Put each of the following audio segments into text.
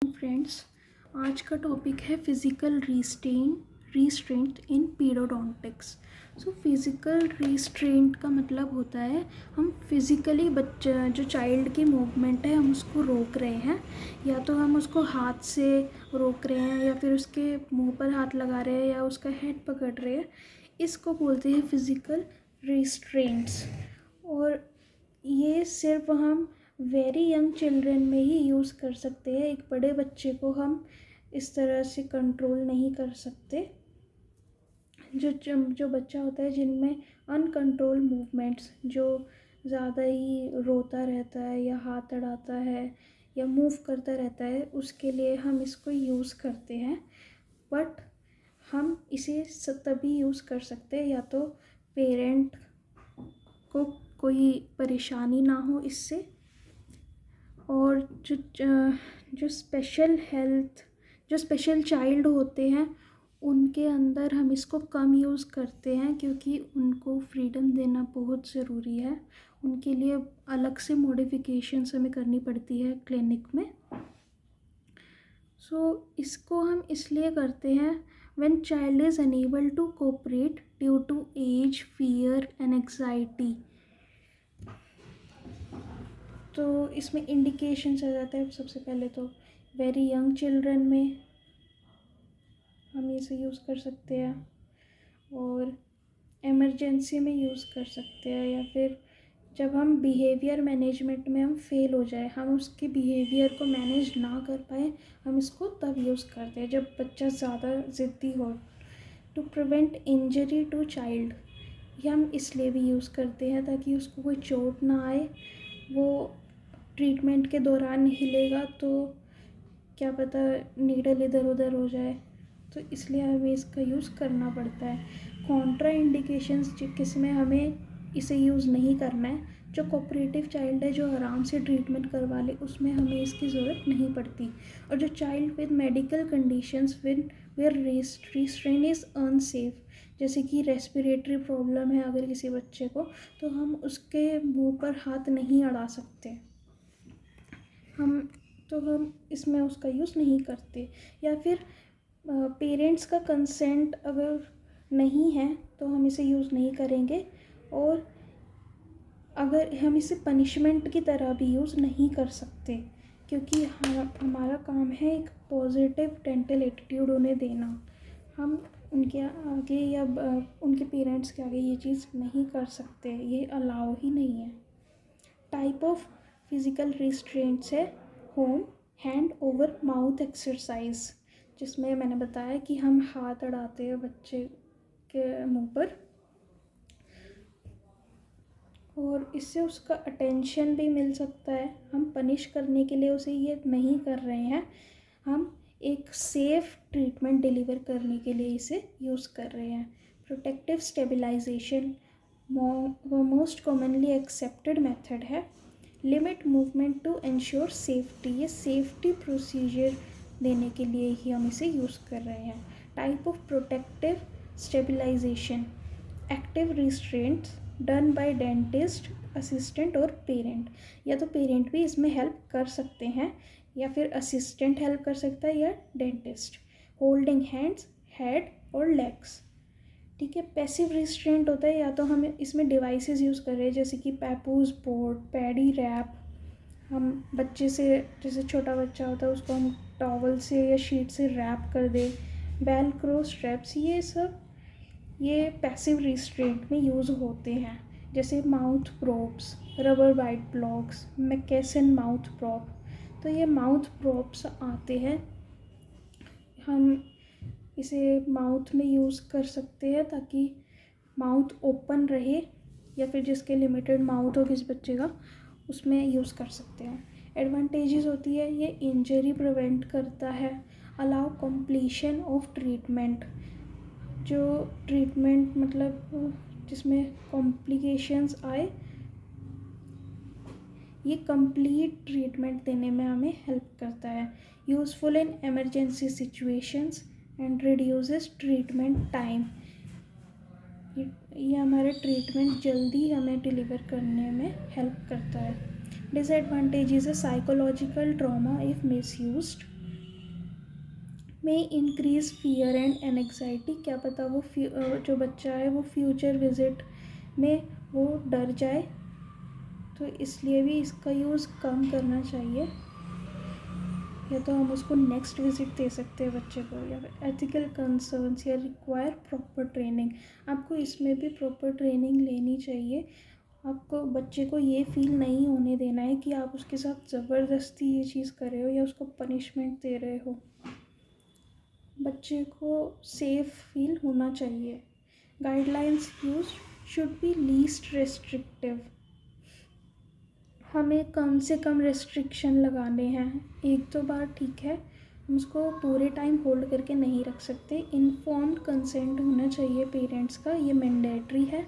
Friends, आज का topic है फिज़िकल रिस्ट्रेंट इन पीरियोडोंटिक्स। सो फिज़िकल रिस्ट्रेंट का मतलब होता है हम फिज़िकली बच्चा जो चाइल्ड की मूवमेंट है हम उसको रोक रहे हैं, या तो हम उसको हाथ से रोक रहे हैं या फिर उसके मुंह पर हाथ लगा रहे हैं या उसका हेड पकड़ रहे हैं। इसको बोलते हैं फिज़िकल रिस्ट्रेंट्स। और ये सिर्फ हम वेरी यंग चिल्ड्रन में ही यूज़ कर सकते हैं। एक बड़े बच्चे को हम इस तरह से कंट्रोल नहीं कर सकते। जो बच्चा होता है जिनमें अनकंट्रोल मूवमेंट्स, जो ज़्यादा ही रोता रहता है या हाथ अड़ाता है या मूव करता रहता है, उसके लिए हम इसको यूज़ करते हैं। बट हम इसे तभी यूज़ कर सकते हैं या तो पेरेंट को कोई परेशानी ना हो इससे, और जो स्पेशल चाइल्ड होते हैं उनके अंदर हम इसको कम यूज़ करते हैं, क्योंकि उनको फ्रीडम देना बहुत ज़रूरी है। उनके लिए अलग से मॉडिफिकेशंस हमें करनी पड़ती है क्लिनिक में। सो इसको हम इसलिए करते हैं when child is unable to cooperate due to age, fear and anxiety. तो इसमें इंडिकेशंस आ जाता है। सबसे पहले तो वेरी यंग चिल्ड्रन में हम इसे यूज़ कर सकते हैं, और इमरजेंसी में यूज़ कर सकते हैं, या फिर जब हम बिहेवियर मैनेजमेंट में हम फेल हो जाए, हम उसके बिहेवियर को मैनेज ना कर पाए, हम इसको तब यूज़ करते हैं जब बच्चा ज़्यादा ज़िद्दी हो। To prevent injury to child, ये हम इसलिए भी यूज़ करते हैं ताकि उसको कोई चोट ना आए। वो ट्रीटमेंट के दौरान हिलेगा तो क्या पता नीडल इधर उधर हो जाए, तो इसलिए हमें इसका यूज़ करना पड़ता है। कॉन्ट्रा इंडिकेशंस किसमें हमें इसे यूज़ नहीं करना है, जो कोऑपरेटिव चाइल्ड है जो आराम से ट्रीटमेंट करवा ले, उसमें हमें इसकी ज़रूरत नहीं पड़ती। और जो child with medical conditions where restraint is unsafe, जैसे कि रेस्पिरेटरी प्रॉब्लम है अगर किसी बच्चे को, तो हम उसके मुंह पर हाथ नहीं अड़ा सकते। हम इसमें उसका यूज़ नहीं करते। या फिर पेरेंट्स का कंसेंट अगर नहीं है तो हम इसे यूज़ नहीं करेंगे। और अगर हम इसे पनिशमेंट की तरह भी यूज़ नहीं कर सकते, क्योंकि हमारा काम है एक पॉजिटिव डेंटल एटीट्यूड उन्हें देना। हम उनके आगे या उनके पेरेंट्स के आगे ये चीज़ नहीं कर सकते, ये अलाउ ही नहीं है। टाइप ऑफ फिज़िकल रिस्ट्रेंट्स है home, hand over mouth exercise, जिसमें मैंने बताया कि हम हाथ अड़ाते हैं बच्चे के मुंह पर, और इससे उसका अटेंशन भी मिल सकता है। हम पनिश करने के लिए उसे ये नहीं कर रहे हैं, हम एक सेफ ट्रीटमेंट डिलीवर करने के लिए इसे यूज़ कर रहे हैं। Protective stabilization most commonly accepted method है। Limit movement to ensure safety, ये सेफ्टी प्रोसीजर देने के लिए ही हम इसे यूज़ कर रहे हैं। Type of protective stabilisation, active restraints done by dentist, assistant और पेरेंट। या तो पेरेंट भी इसमें हेल्प कर सकते हैं, या फिर असिस्टेंट हेल्प कर सकता है, या डेंटिस्ट। होल्डिंग हैंड्स, हेड और लेग्स, ठीक है। पैसिव रिस्ट्रेंट होता है, या तो हम इसमें डिवाइसेस यूज़ कर रहे हैं जैसे कि पैपूज बोर्ड, पैडी रैप। हम बच्चे से, जैसे छोटा बच्चा होता है उसको हम टॉवल से या शीट से रैप कर दें। वेलक्रो स्ट्रैप्स, ये पैसिव रिस्ट्रेंट में यूज़ होते हैं। जैसे mouth props, rubber bite blocks, McKesson mouth prop, तो ये माउथ प्रोप्स आते हैं। हम इसे माउथ में यूज़ कर सकते हैं ताकि माउथ ओपन रहे, या फिर जिसके लिमिटेड माउथ हो किस बच्चे का उसमें यूज़ कर सकते हैं। एडवांटेजेस होती है, ये इंजरी प्रिवेंट करता है। अलाउ कंप्लीशन ऑफ ट्रीटमेंट, जो ट्रीटमेंट मतलब जिसमें कॉम्प्लिकेशंस आए, ये कंप्लीट ट्रीटमेंट देने में हमें हेल्प करता है। Useful in emergency situations and reduces treatment time, ये हमारे ट्रीटमेंट जल्दी हमें डिलीवर करने में हेल्प करता है। डिसएडवांटेजेस है साइकोलॉजिकल ट्रॉमा इफ़ मिसयूज्ड, में इंक्रीज़ फियर एंड एनग्जाइटी। क्या पता वो जो बच्चा है वो फ्यूचर विज़िट में वो डर जाए, तो इसलिए भी इसका यूज़ कम करना चाहिए। या तो हम उसको नेक्स्ट विज़िट दे सकते हैं बच्चे को। या फिर एथिकल कंसर्न्स या रिक्वायर प्रॉपर ट्रेनिंग, आपको इसमें भी प्रॉपर ट्रेनिंग लेनी चाहिए। आपको बच्चे को ये फील नहीं होने देना है कि आप उसके साथ ज़बरदस्ती ये चीज़ कर रहे हो या उसको पनिशमेंट दे रहे हो। बच्चे को सेफ फील होना चाहिए। Guidelines use should be least restrictive. हमें कम से कम रेस्ट्रिक्शन लगाने हैं। एक दो बार ठीक है, हम उसको पूरे टाइम होल्ड करके नहीं रख सकते। इन्फॉर्म्ड कंसेंट होना चाहिए पेरेंट्स का, ये मैंडेटरी है।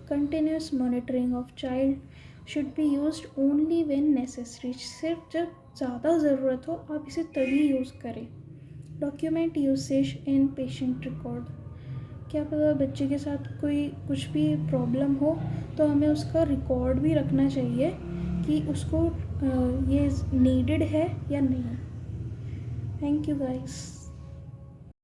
Continuous monitoring of child should be used only when necessary. सिर्फ जब ज़्यादा ज़रूरत हो आप इसे तभी यूज़ करें। डॉक्यूमेंट यूसेज इन पेशेंट रिकॉर्ड। क्या पता बच्चे के साथ कोई कुछ भी प्रॉब्लम हो तो हमें उसका रिकॉर्ड भी रखना चाहिए कि उसको ये नीडेड है या नहीं। Thank you guys.